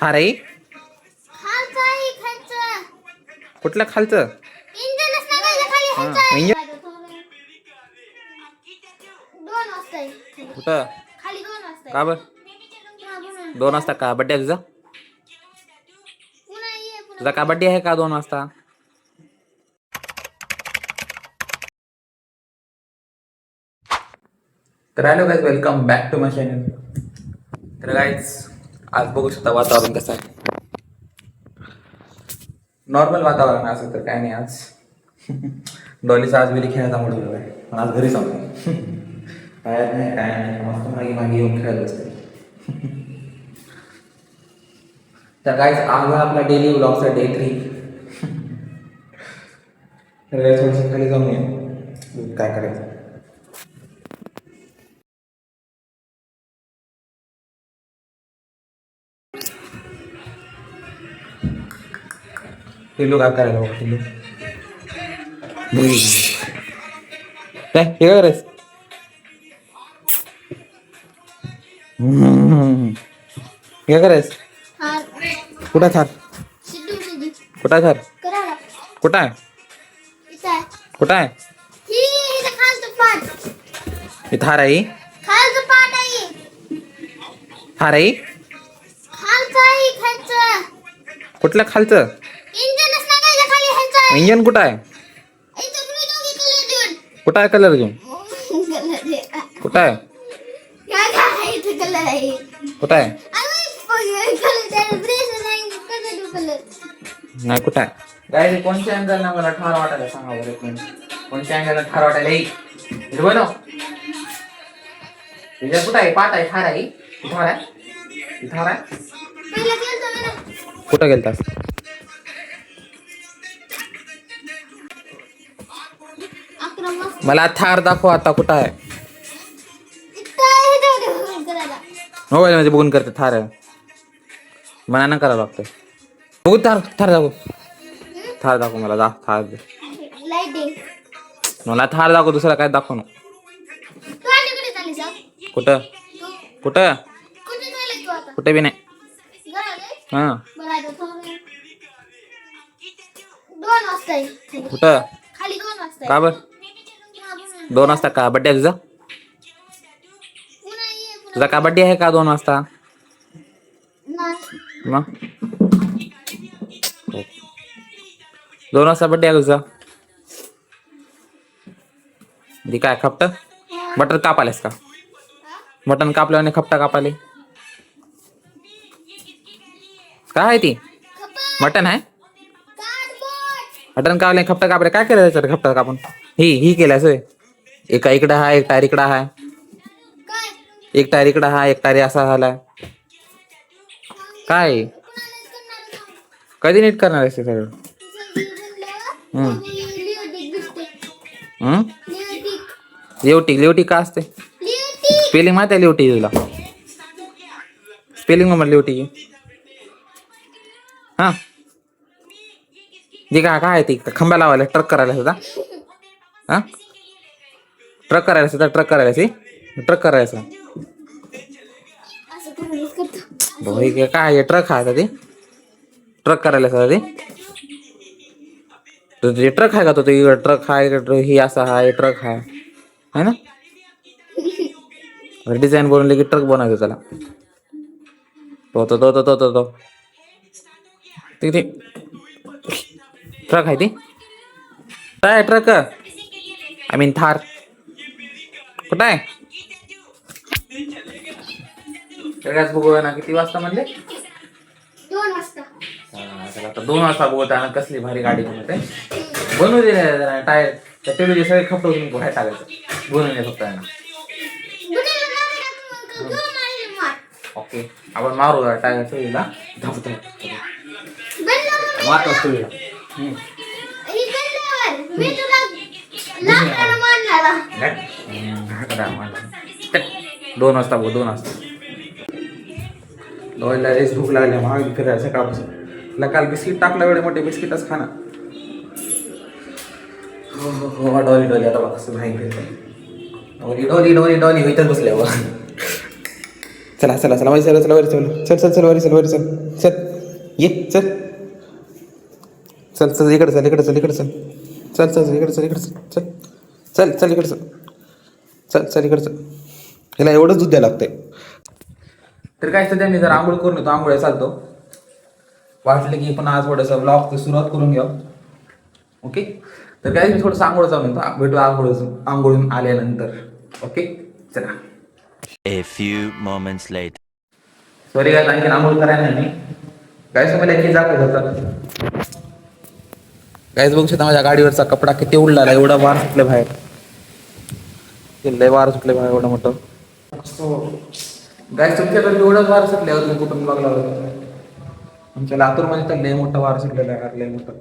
थार आहे खालचं आहे, खालचं. कुठलं खालचं इंजिनच लागायचं खाली हा, ह्याचं. इंजिन 2 वाजता आहे. कुठं खाली 2 वाजता आहे. का बर हा, म्हणून. 2 वाजता का बड्डे तुझा पुन्हा ये, पुन्हा. तुझा का बड्डे आहे का 2 वाजता तर hello guys welcome back to my channel. तर गाईज आज बघू शकता वातावरण कसं आहे. नॉर्मल वातावरण आहे असं तर काय नाही. आज डॉलीचा आज वेळी खेळायचा मूड झाला आहे पण आज घरी जाऊ बाहेर नाही काय नाही मस्त मागे मागे येऊन खेळत बसते. तर गाईज आज आपला डेली व्लॉगचा डे 3. तर थोडंसं खाली जाऊन ये काय करायचं. टिल्लू काय करायला बघ टिल्लू काय हे करायच हे करायच हार. कुठं थार सिद्धू. कुठं थार करायला. कुठं आहे इथं आहे. कुठं आहे ही इथं खालचं पाट. ही थार आहे खालचं पाट आहे. थार आहे खालचं आहे, खालचं. कुठलं खालचं इंजिनच लागायचं खाली ह्याचं. इंजन कुठं आहे इथं तुम्ही दोघी कलर देऊन. कुठं आहे कलर घेऊन कलर दे. कुठं आहे काय काय इथं कलर आहे. कुठं आहे कलर द्यायला ब्रेस नाही, कलर देऊ कलर. नाही कुठं आहे गाय कोणत्या अँगल ना मला ठार वाटायला सांगा बरं एक मिनिट. कोणत्या अँगलला ठार वाटायला येईल बनव तुझ्या कुठं आहे पाठ आहे ठार आहे ठार आहे ठार आहे पहिला केलं तर ना. कुठं गेलतास आक्रमक. मला थार दाखव आता कुठं आहे इथं आहे, इथं करायला. मोबाईल मध्ये बघून करते थार आहे मला ना करावं लागतं. बघू थार थार दाखव थार दाखव मला थार दे लाइटिंग. मला थार दाखव दुसरा काय दाखव ना. तू अलीकडे चालली जा. कुठं तू कुठं कुठे चालली तू आता? कुठे बी नाही घरात आहे? हां बरं आता थांब. 2 वाजता आहे. कुठं खाली 2 वाजता का आहे. बर हा, म्हणून. 2 वाजता का बड्डे तुझा पुन्हा ये, पुन्हा. तुझा का बड्डे आहे का 2 वाजता नाही. मग 2 वाजता बड्डे आहे तुझा. दी काय खपट मटन कापालेस का मटन कापल्याने खपटा कापाले काय आहे ती खपा. मटन आहे कार्डबोर्ड. मटन कापले खपटा कापले काय केलं त्याच्यात खपटा कापून ही केल्यास होय. एका इकडं हा एक टायर इकडं आहे काय? एक टायर इकडं हा एक टायर असा झालाय काय पुन्हा नाही करणार का? कधी नीट करणार आहेस ते सगळं तुझं जीवनला लिओटिक दिसते. लिओटिक. लिवटी का असते लिओटिक. स्पेलिंग माहिती आहे लिवटी तुला स्पेलिंग म्हटलं लिवटी हा जी काय आहे ती खंबा लावायला ट्रक करायला सुद्धा हा ट्रक करायला सुद्धा ट्रक करायला ट्रक करायचं असं करूनच करतो. भाई काय आहे ट्रक आहे का ते ट्रक करायला सुद्धा ते ट्रक आहे का तो ट्रक आहे ही असा आहे ट्रक आहे ना डिझाईन बनवले की ट्रक बनवायचं त्याला तो तिथे ट्रक आहे ती काय ट्रक आय मीन थार कुठं आहे बघू ना किती वाजता म्हणले 2 वाजता. आता 2 वाजता बघत आहे कसली भारी गाडी बनवते बनवू दे जरा टायर त्या टेबलचे सगळे खपडून बाहेर टाकायचं बनवून दे फक्त आहे ना. बुडाला लावायला गरम आहे मार. ओके आपण मारू टायर सुईला धावतो बनलं. मारतो सुईला ही बनल्यावर मी तुला लाकडाला मारणारा. 2 वाजता बघ 2 वाजता डोळ्याला रेस भूक लागली महाग फिरायला सकाळपासून तुला काल बिस्किट टाकलं एवढे मोठे बिस्किटच खाना हो डोली आता बघ कसं भाई फिरतो डोली इथंच बसल्या बघ चला चला चला वरी चला चला वरी चल चल चल चल वरी चल वरी चल चल ये चल चल चल इकडे चल इकडे चल इकडे चल चल चल इकडे चल इकडे चल चल चल चल इकडे चल चल चल इकडे चल ह्याला एवढंच दूध द्यायला लागतंय. तर काय सध्या मी जर आंघोळ करून येतो, आंघोळ चालतो. वाटलं की पण आज थोडंसं ब्लॉग सुरुवात करून घ्या. ओके, तर काय मी थोडंसं आंघोळ जाऊन येतो, भेटू आंघोळून आल्यानंतर. ओके चला. A few moments later. Sorry काय आणखी आंघोळ करायला नाही मी काय समजलं की जात होता. काहीच बघू शकता माझ्या गाडीवरचा कपडा किती उडला, एवढा वार सुटले बाहेर, लय वार सुटले बाहेर एवढं मोठं. गाय तुमच्याकडे एवढंच वार सुटल्यावर तुम्ही कुठून बघला होता. आमच्या लातूरमध्ये तर लय मोठा वार सुटलेला आहे, लय मोठं.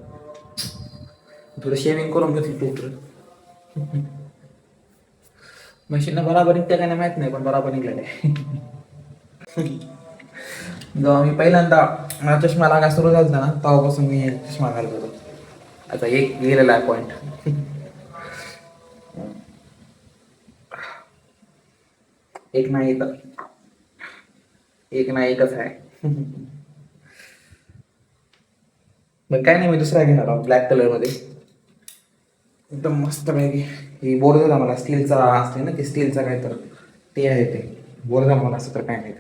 थोडं शेविंग करून घेतली तू मशीन बराबर निघते काय नाही माहित नाही, पण बराबर निघलेलं आहे. जेव्हा मी पहिल्यांदा मला चष्मा लागायला सुरू झाला ना, तेव्हापासून मी चष्मा घालत होतो. आता एक गेलेला आहे पॉइंट. एक नाही तर एक नाही एकच आहे. मग काय नाही, मी दुसरा घेणार आहोत ब्लॅक कलर मध्ये, एकदम मस्त पैकी. ही बोर झाला मला, स्टीलचा असते ना, ते स्टीलचा काय तर ते आहे, ते बोर झाला मला असं तर काय नाही.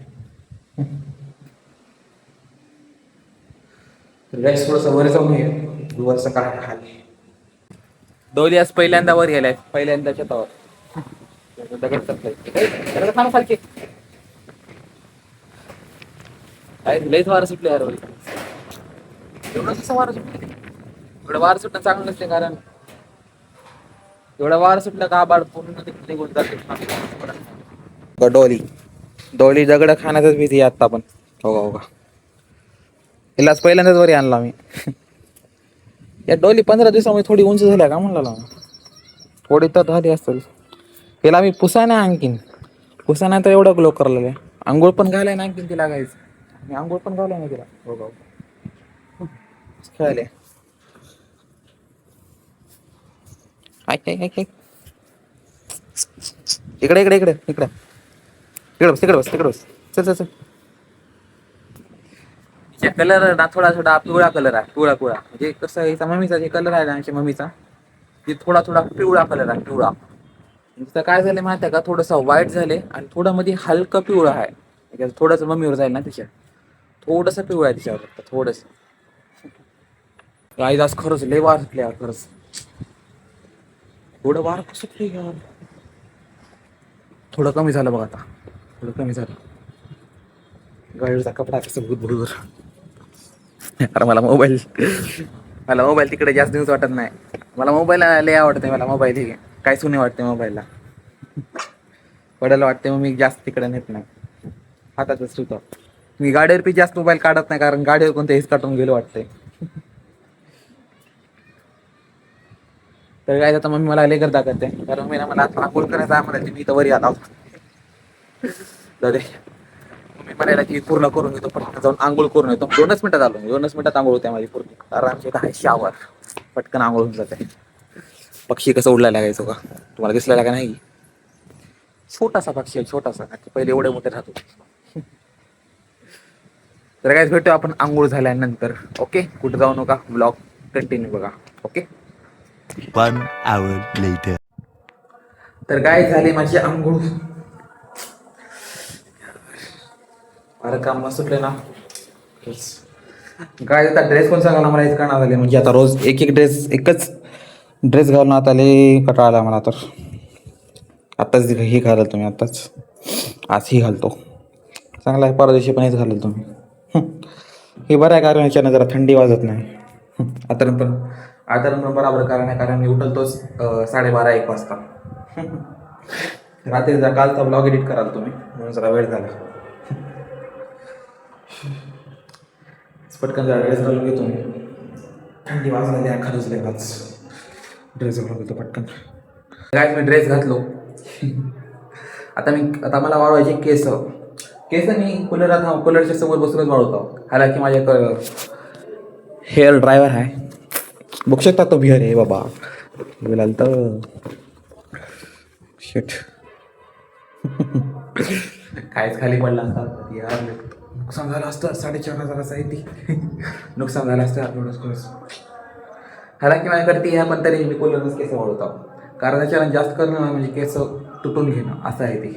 गॅस थोडंसं वर जाऊन ये, वरचं काय खाली. डोली आज पहिल्यांदा वर गेलाय, पहिल्यांदा छतावर दगड चढलाय. खालचे काय लयच वारं सुटले यार वरी. एवढं कसं वारं सुटलं, एवढं वारं सुटणं चांगलं नसते, कारण एवढं वारं सुटलं का आबाड पूर्ण निघून जाते. डोली डोली दगड खाण्याचाच भीती आता पण. हो का हिलाच पहिल्यांदाच वरी आणला मी. या डोली 15 दिवसामध्ये थोडी उंच झाल्या का म्हणला, थोडी तर झाली असेल. हिला मी पुसा नाही, आणखीन पुसा नाही तर एवढं ग्लो करलेलं आहे. आंघोळ पण घालाय ना आणखीन तिला, गायच मी आंघोळ पण घालाय ना तिला. हो गाव खेळाले इकडे इकडे इकडे इकडे इकडे बस तिकडे बस तिकडे बस. चल चल चल. कलर ना थोडा थोडा पिवळा कलर आहे, पिवळा पिवळा. म्हणजे कसं आहे, मम्मीचा जे कलर आहे ना, आमच्या मम्मीचा, ते थोडा थोडा पिवळा कलर आहे, पिवळा. तिथं काय झालं माहिती आहे का, थोडंसं व्हाईट झाले आणि थोडं मध्ये हलकं पिवळं आहे. थोडंसं मम्मीवर जाईल ना तिच्या, थोडंसं पिवळं आहे तिच्यावर, थोडंसं. आई आज खरंच लय वार सुटले यार, खरंच थोडं वार सुटले यार. थोडं कमी झालं बघ आता, थोडं कमी झालं. गाडीचा कपडा कसं भूतभूर. अरे मला मोबाईल तिकडे जास्त दिवस वाटत नाही. मला मोबाईल लय आवडते, मला मोबाईल ही काय सुने वाटते मोबाईलला. पडायला वाटते, मग मी जास्त तिकडे नेत नाही, हातातच ठेवतो. मी गाडीवर बी जास्त मोबाईल काढत नाही, कारण गाडीवर कोणतं हेच काढून गेलो वाटतंय. तर काय आता मम्मी मला लय करता करते, कारण मी ना मला आंघोळ करायचं आहे, मला मी इथं वरी आला मम्मी म्हणायला की पूर्ण करून घेतो, पटकन जाऊन आंघोळ करून येतो. 2च मिनिटात आलो, 2च मिनिटात आंघोळ होते माझी पूर्ण, कारण आमच्या इथं आहे शावर, पटकन आंघोळ होऊन जाते. पक्षी कसं उडलाय लागायचो का तुम्हाला, दिसलेला का नाही? छोटासा पक्षी आहे, छोटासा. पहिले एवढे मोठे राहतो. तर काय भेटू आपण आंघोळ झाल्यानंतर. ओके, कुठं जाऊ नका, ब्लॉग कंटिन्यू बघा. ओके. 1 hour later. तर काय झाले माझी आंघोळ, अरे काम सुटले ना. काय आता ड्रेस कोण सांगा मला इतका ना झाले, म्हणजे आता रोज एकच ड्रेस घालून आता लय कंटाळा आला मला. तर आत्ताच हे घालाल तुम्ही, आत्ताच आज ही घालतो, चांगला आहे. परवा दिवशी पण हेच घालाल तुम्ही. हे बरं आहे, कारण याच्यानं जरा थंडी वाजत नाही. आता पण बराबर कारण आहे, कारण मी उठलतोच 12:30-1 वाजता. रात्री जर कालचा ब्लॉग एडिट कराल तुम्ही, म्हणून जरा वेळ झाला. पटकन जरा ड्रेस घालून घेतो मी, थंडी वाजलेली आहे खरंच लय. आज ड्रेस घालून घेतो पटकन. काय मी ड्रेस घातलो. आता मला वाढवायचे केस मी कूलरच्या समोर बसूनच वाढवतो. हालाकी माझ्या हेअर ड्रायव्हर आहे, बघू शकता तो बिहार आहे बाबा. बोलाल तर शेट कायच खाली पडला असता यार, नुकसान झालं असतं 4,500 आहे ती. नुकसान झालं असतं एवढंच खरंच. हालांकी माझ्या करते ह्या पण तरी मी कूलरच केस वाढवतो, कारण त्याच्यानं जास्त करणं म्हणजे केस तुटून घेणं असं आहे ते.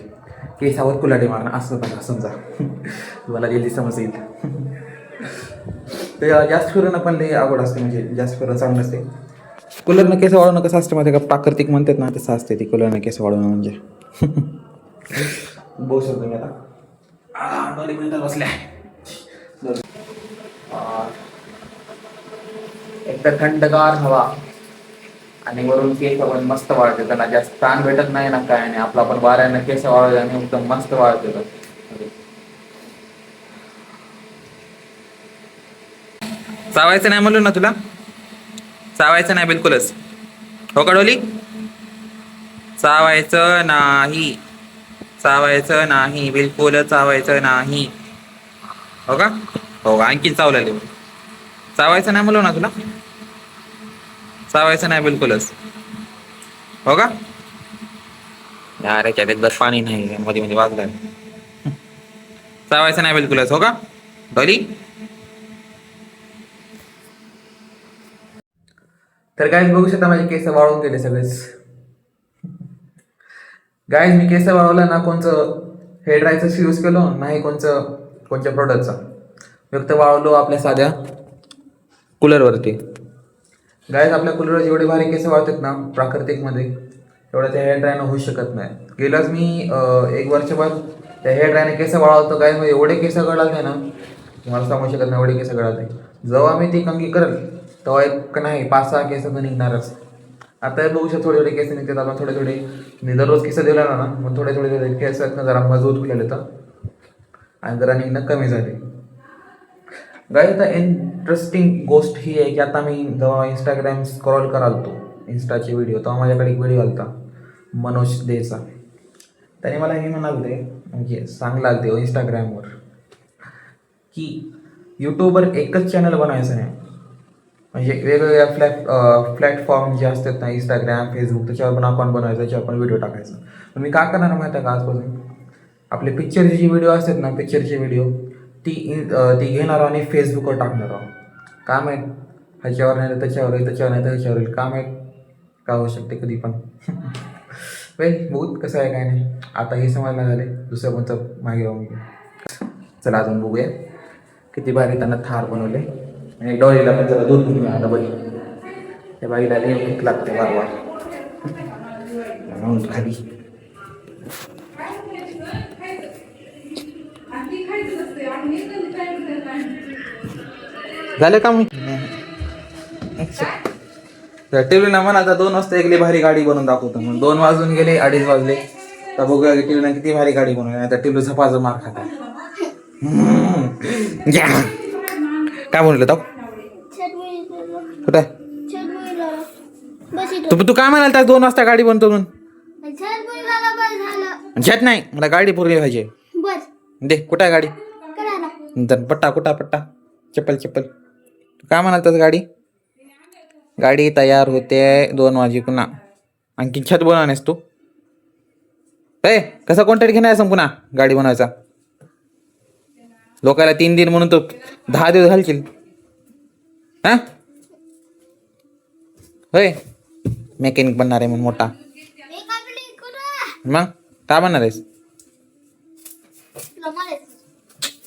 केसावर कुलाटे मारणं असं बघा समजा. तुम्हाला जल्दी समज येईल. ते जास्त फिरणं पण लई आवड असते, म्हणजे जास्त फिरणं चांगलं नसते. कूलरनं केस वाढवणं कसं असतं माहिती का, प्राकृतिक म्हणतात ना तसं असते ती कूलरनं केस वाढवणं म्हणजे. बोल शकतो मी आता 2 मिनिटात बसल्या. एकतर थंडगार हवा आणि वरून केस पण मस्त वाढते, त्यांना जास्त ताण भेटत नाही ना काय, आणि आपला पण वाऱ्यानं केस वाढवते आणि एकदम मस्त वाढते. चावायचं नाही म्हणलो ना तुला, चावायचं नाही बिलकुलच, हो का डोली? चावायचं नाही, चावायचं नाही, बिलकुल चावायचं नाही, हो का? हो का? आणखी चावलेले, चावायचं नाही म्हणलो ना तुला, चावायचं नाही बिलकुलच, हो का? यार याच्यात एकदा पाणी नाही मध्ये मध्ये वाजलं, चावायचं नाही बिलकुलच, हो का डॉली? तर गाईज बघू शकता माझे केस वाळून गेले सगळेच. गाईज मी केस वाळवलं ना, कोणचं हेअर ड्रायरचं यूज केलो नाही, कोणत्या प्रोडक्टचा, फक्त वाळवलो आपल्या साध्या कूलरवरती. गाईज आपल्या कूलरवर जेवढे भारी केस वाळतात ना प्राकृतिकमध्ये, तेवढं त्या हेअर ड्रायनं होऊ शकत नाही. गेलाच मी 1 वर्षभर त्या हेअर ड्रायने केस वाळवतो गाईज, म्हणजे एवढे केस गळाले ना तुम्हाला सांगू शकत नाही, एवढे केस गळाले. जेव्हा मी ती कंगी करेल तेव्हा एक नाही 5-6 केस तर निघणारच. आता बघू शकतो थोडे थोडे केस निघतात, आपण थोडे थोडे मी दररोज केस दिला ना, मग थोडे थोडे केस जरा मजबूत होईल तर, आणि जरा निघणं कमी झाले. गाईज आता इंटरेस्टिंग गोष्ट ही आहे की आता मी जेव्हा इंस्टाग्राम स्क्रॉल करालतो इंस्टाचे व्हिडिओ, तेव्हा माझ्याकडे एक व्हिडिओ आलता मनोज देचा. त्याने मला हे म्हणाले, म्हणजे सांगला ते इंस्टाग्रामवर की यूट्यूबवर एकच चॅनल बनायचं नाही, म्हणजे वेगवेगळ्या प्लॅटफॉर्म जे असतात ना, इंस्टाग्राम, फेसबुक, त्याच्यावर पण अकाउंट बनवायचं, त्याच्यावर पण व्हिडिओ टाकायचं. पण मी काय करणार माहिती आहे का, आजपासून आपले पिक्चरचे जे व्हिडिओ असतात ना, पिक्चरचे व्हिडिओ ती घेणार आणि फेसबुकवर टाकणार आहोत. का माहीत ह्याच्यावर नाही तर त्याच्यावर, त्याच्यावर नाही तर ह्याच्यावर येईल, का माहीत का होऊ शकते कधी पण. वेल बहुत कसं आहे काय नाही, आता हे समजलं झाले, दुसरं कोणतं मागे राहून घे. चला अजून बघूया किती भारी त्यांना थार बनवले. आणि डॉलीला पण जरा दूध घेऊन आता बघ, त्या बाईला लई भूक लागते वारंवार खाली. झालं का मी टीव्हीला म्हणा आता 2 वाजता एक लई भारी गाडी बनवून दाखवतो, मग 2 वाजून गेले, 2:30 वाजले, तर बघूया टीव्हीला किती भारी गाडी बनवली. नाही तर टीव्ही झपाझप मार खाता. काय बनवलं तो कुठे, तू काय म्हणाल त्या 2 वाजता गाडी बनतो म्हणून? झट नाही, मला गाडी पूर्ण पाहिजे. दे कुठं आहे गाडी, पट्टा पट्टा चप्पल तू काय म्हणाल तर गाडी तयार होते 2 वाजे पुन्हा, आणखी छत बनवण्यास तू कसा कॉन्ट्रॅक्ट घेणार सांग पुन्हा गाडी बनवायचा. लोकाला 3 दिन म्हणून तो 10 दिवस घालशील, हा होय? मेकॅनिक बनणार आहे म्हणून मोठा, मग काय बनणार आहेस,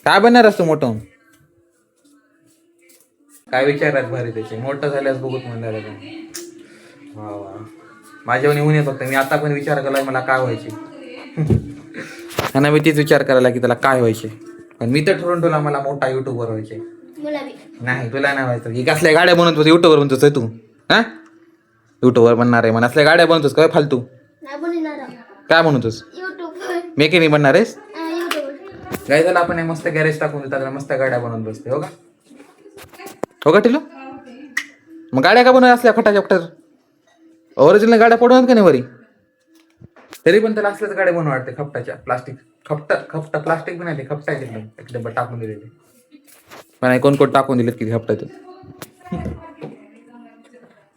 काय बनणार आहेस तू मोठं? काय विचारात भारी त्याचे, मोठं झाल्यास बघूत म्हणलं. वा वा, माझ्यावर येऊन येत फक्त, मी आता पण विचार केला मला काय व्हायचे. मी तीच विचार करायला की त्याला काय व्हायचे, पण मी तर ठरवून तुला मला मोठा युट्यूबर व्हायचे. नाही तुला नाही व्हायचं, ही कसल्या गाड्या बनवतोस, युट्यूबर बनतोस तू, हा युट्यूबर बनणार आहे म्हणून असल्या गाड्या बनतोस काय फालतू, काय बनवतोस, मेकॅनिक बनणार आहेस काय? झालं आपण मस्त गॅरेज टाकून देतात, मस्त गाड्या बनवून बसते, हो का? हो का टिलो? मग गाड्या का बनवल्या असल्या खटाच्या खटर, ओरिजिनल गाड्या पडून का नाही वरी, तरी पण त्याला असल्याच गाड्या बनवून वाटते खपटाच्या, प्लास्टिक खपटा प्लास्टिक पण आहे, खपटा आहे एकदम टाकून दिलेले, पण कोण टाकून दिलेत किती खपटा ते.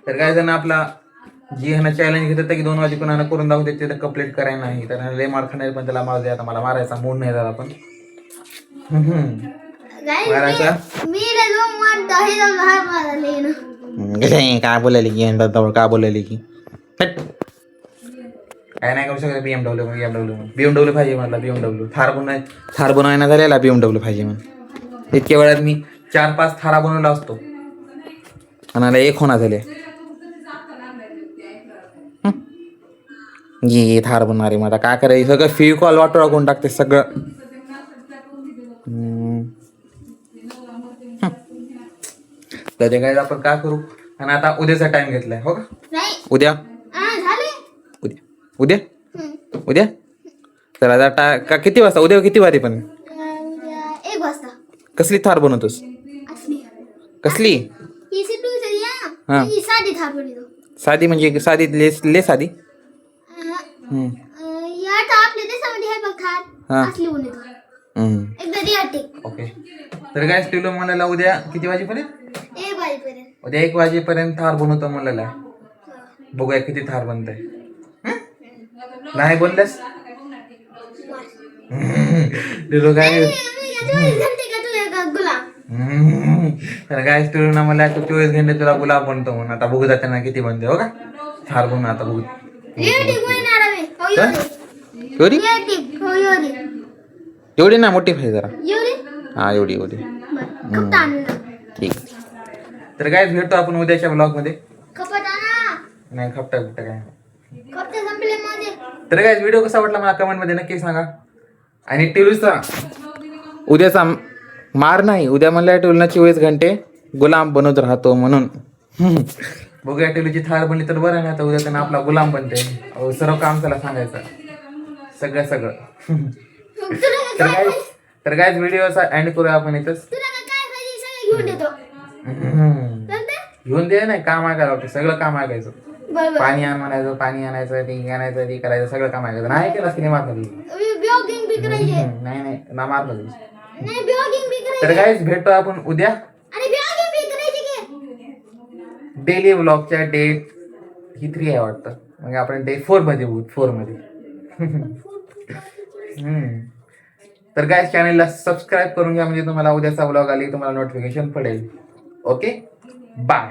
तर काय जण आपला जी ह्यानं चॅलेंज घेत होतं की 2 वाजेपर्यंत करून दाखवते ते तर कंप्लीट करायला नाही तर ह्यानं लय मार खाणार पण त्याला मार द्या आता मला मारायचा मूड नाही झाला पण मारायचा मी लय जो मारतो हे जाऊन हार मारले ना काय बोलायली की काय बोलायली की काय नाही करू शकत बीएमडब्ल्यू पाहिजे मला बीएमडब्ल्यू थार बनवायला झालेला बीएमडब्ल्यू पाहिजे मला इतक्या वेळात मी 4-5 थारा बनवला असतो आणि 1 होणार झाले ये थार बनणारे मला काय करायचं सगळं फेविकॉल वाटर टाकून टाकते सगळं तर ते काय आपण काय करू आणि आता उद्याचा टाइम घेतलाय हो का नाही उद्या झाले उद्या उद्या उद्या तर आता किती वाजता उद्या किती वाजे पण 1 वाजता कसली थार बनवतोस असली कसली ही सिटू सरी हा. ही साधी थाप बनवतो साधी म्हणजे साधी ले साधी या तर आपल्या देशामध्ये हे बघ हा. थार असली बनवतो एकदा रियाटिक ओके तर काय स्टीलो म्हणाला उद्या किती वाजेपर्यंत 1 वाजेपर्यंत उद्या 1 वाजेपर्यंत थार बनवतो म्हणाला बघूया किती थार बनतंय नाही बोलल्यास तुला काय तर काय स्टुडंट मला 24 घंटे तुला गुलाब बनतो म्हणून आता बघू जाताना किती बनते हो का थार बनवून आता बघू एवढी ना मोठी पाहिजे जरा हा एवढी ठीक तर काय भेटतो आपण उद्याच्या ब्लॉग मध्ये नाही खपटा काय तर काय व्हिडिओ कसा वाटला मला कमेंट मध्ये नक्की सांगा आणि टिलूचा उद्याचा मार नाही उद्या म्हणलं टिलूना 24 घंटे गुलाम बनवत राहतो म्हणून बघूया टिलूची थार बनली तर बरं ना आता उद्या त्यांना आपला गुलाम बनते सर्व काम त्याला सांगायचं सगळं तर काय व्हिडिओचा एंड करूया आपण इथंच घेऊन दे नाही काम ऐकायला होते सगळं काम ऐकायचं पाणी आण म्हणायचं पाणी आणायचं ते आणायचं ते करायचं सगळं काम ऐकायचं नाही केलं की नाही मारलं नाही ना मारलं तर काय भेटतो आपण उद्या डेली व्लॉगच्या डेट ही 3 आहे वाटतं मग आपण डे 4 मध्ये होऊ 4 मध्ये तर काय चॅनलला सबस्क्राईब करून घ्या म्हणजे तुम्हाला उद्याचा व्लॉग आली तुम्हाला नोटिफिकेशन पडेल ओके बाय